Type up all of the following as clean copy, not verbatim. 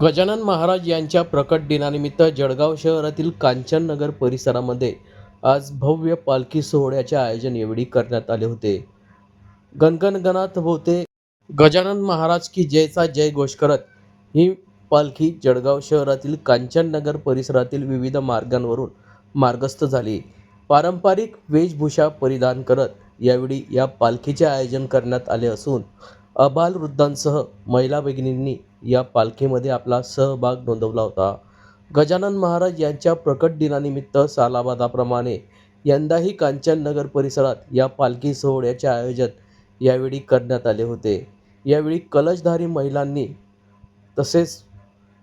गजानन महाराज यांच्या प्रकट दिनानिमित्त जळगाव शहरातील कांचननगर परिसरामध्ये आज भव्य पालखी सोहळ्याचे आयोजन यावेळी करण्यात आले होते. गणगणगणात होते. गजानन महाराज की जयचा जय घोष करत ही पालखी जळगाव शहरातील कांचननगर परिसरातील विविध मार्गांवरून मार्गस्थ झाली. पारंपरिक वेशभूषा परिधान करत यावेळी या पालखीचे आयोजन करण्यात आले असून अबालवृद्धांसह महिला भगिनींनी या पालखीमध्ये आपला सहभाग नोंदवला होता. गजानन महाराज यांच्या प्रकट दिनानिमित्त सालाबादाप्रमाणे यंदाही कांचननगर परिसरात या पालखी सोहळ्याचे आयोजन यावेळी करण्यात आले होते. यावेळी कलशधारी महिलांनी तसेच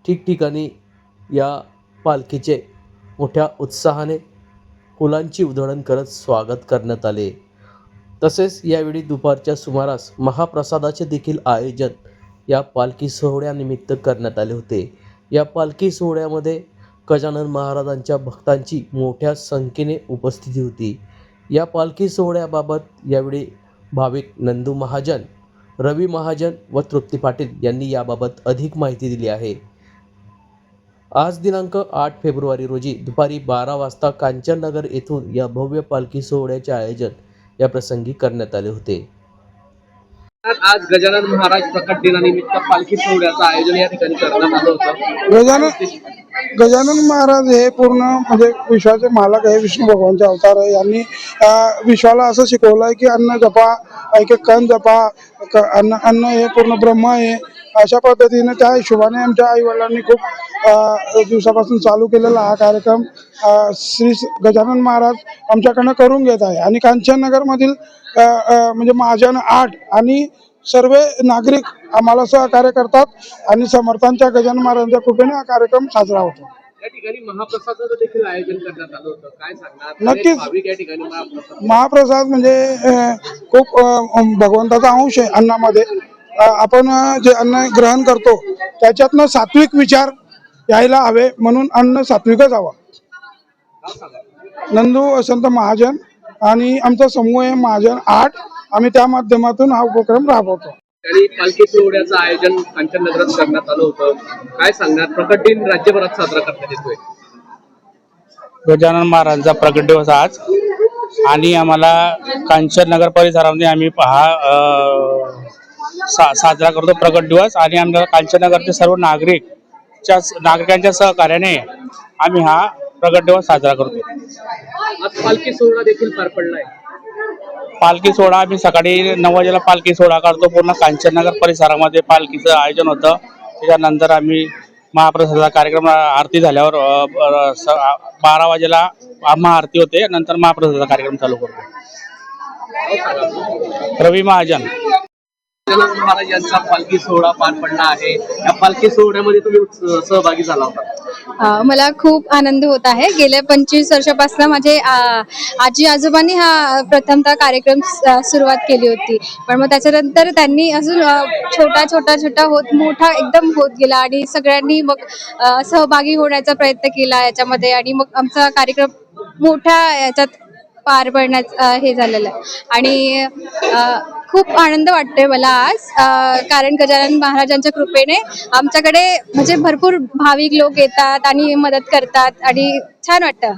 ठिकठिकाणी या पालखीचे मोठ्या उत्साहाने फुलांची उधळण करत स्वागत करण्यात आले. तसेच यावेळी दुपारच्या सुमारास महाप्रसादाचे देखील आयोजन या पालखी सोहळ्यानिमित्त करण्यात आले होते. या पालखी सोहळ्यामध्ये गजानन महाराजांच्या भक्तांची मोठ्या संख्येने उपस्थिती होती. या पालखी सोहळ्याबाबत यावेळी भाविक नंदू महाजन, रवी महाजन व तृप्ती पाटील यांनी याबाबत अधिक माहिती दिली आहे. आज दिनांक 8 फेब्रुवारी रोजी दुपारी 12 वाजता कांचननगर येथून या भव्य पालखी सोहळ्याचे आयोजन या प्रसंगी करण्यात आले होते. आज गजानन महाराज प्रकट दिनानिमित्त पालखी सोहळ्याचं आयोजन या ठिकाणी करण्यात आलं होतं. गजानन महाराज हे पूर्ण म्हणजे विश्वाचे मालक आहे, विष्णू भगवानचे अवतार आहे. यांनी विश्वाला असं शिकवलं आहे की अन्न जपा, एक एक कण जपा, अन्न हे पूर्ण ब्रह्म आहे. अशा पद्धतीने त्या हिशोबाने आमच्या आई वडिलांनी खूप दिवसापासून चालू केलेला हा कार्यक्रम श्री गजानन महाराज आमच्याकडनं करून घेत आहे. आणि कांचननगरमधील म्हणजे महाजन 8 आणि सर्व नागरिक आम्हाला सहकार्य करतात आणि समर्थांच्या गजानन महाराजांच्या कृपेने हा कार्यक्रम साजरा होतो. या ठिकाणी महाप्रसादाचं देखील आयोजन करण्यात आलं होतं. काय सांगणार? नक्कीच. भाविक या ठिकाणी महाप्रसाद म्हणजे खूप भगवंताचा अंश आहे अन्नामध्ये. आपण जे अन्न ग्रहण करतो त्याच्यातनं सात्विक विचार यायला हवे, म्हणून अन्न सात्विकच हवं. नंदू वसंत महाजन आणि आमचा समूह आहे महाजन 8. आम्ही त्या माध्यमातून हा उपक्रम राबवतो. आणि पालखी सोहळ्याचं आयोजन कांचननगरात करण्यात आलं होतं. काय सांगणार? प्रकट दिन राज्यभरात साजरा करण्यात येतोय. गजानन महाराजांचा प्रकट दिवस आज आणि आम्हाला कांचननगर परिसरामध्ये आम्ही साजरा करतो प्रकट दिवस. आणि आमच्या कांचननगरचे सर्व नागरिकांच्या सहकार्याने आम्ही हा प्रकट दिवस साजरा करतो. आज पालखी सोहळा देखील पार पडलाय. पालखी सोहळा आम्ही सकाळी 9 वाजेला पालखी सोहळा करतो. पूर्ण कांचननगर परिसरामध्ये पालखीचं आयोजन होतं. त्याच्यानंतर आम्ही महाप्रसादाचा कार्यक्रम आरती झाल्यावर 12 वाजेला महाआरती होते. नंतर महाप्रसादाचा कार्यक्रम चालू करतो. रवी महाजन. गजानन महाराज यांचा पालखी सोहळा पार पडला आहे. या पालखी सोहळ्यामध्ये तुम्ही सहभागी झाला होता. मला खूप आनंद होत आहे. गेल्या 25 वर्षापासून माझे आजी आजोबांनी हा प्रथमतः कार्यक्रम सुरुवात केली होती. पण मग त्याच्यानंतर त्यांनी अजून छोटा होत मोठा एकदम होत गेला आणि सगळ्यांनी मग सहभागी होण्याचा प्रयत्न केला याच्यामध्ये. आणि मग आमचा कार्यक्रम मोठ्या याच्यात पार पडण्याचं हे झालेलं आहे. आणि खूप आनंद वाटतोय मला आज, कारण गजानन महाराजांच्या कृपेने आमच्याकडे म्हणजे भरपूर भाविक लोक येतात आणि मदत करतात आणि छान वाटतं.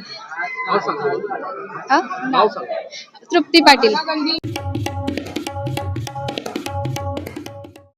नाव सांगा. तृप्ती पाटील.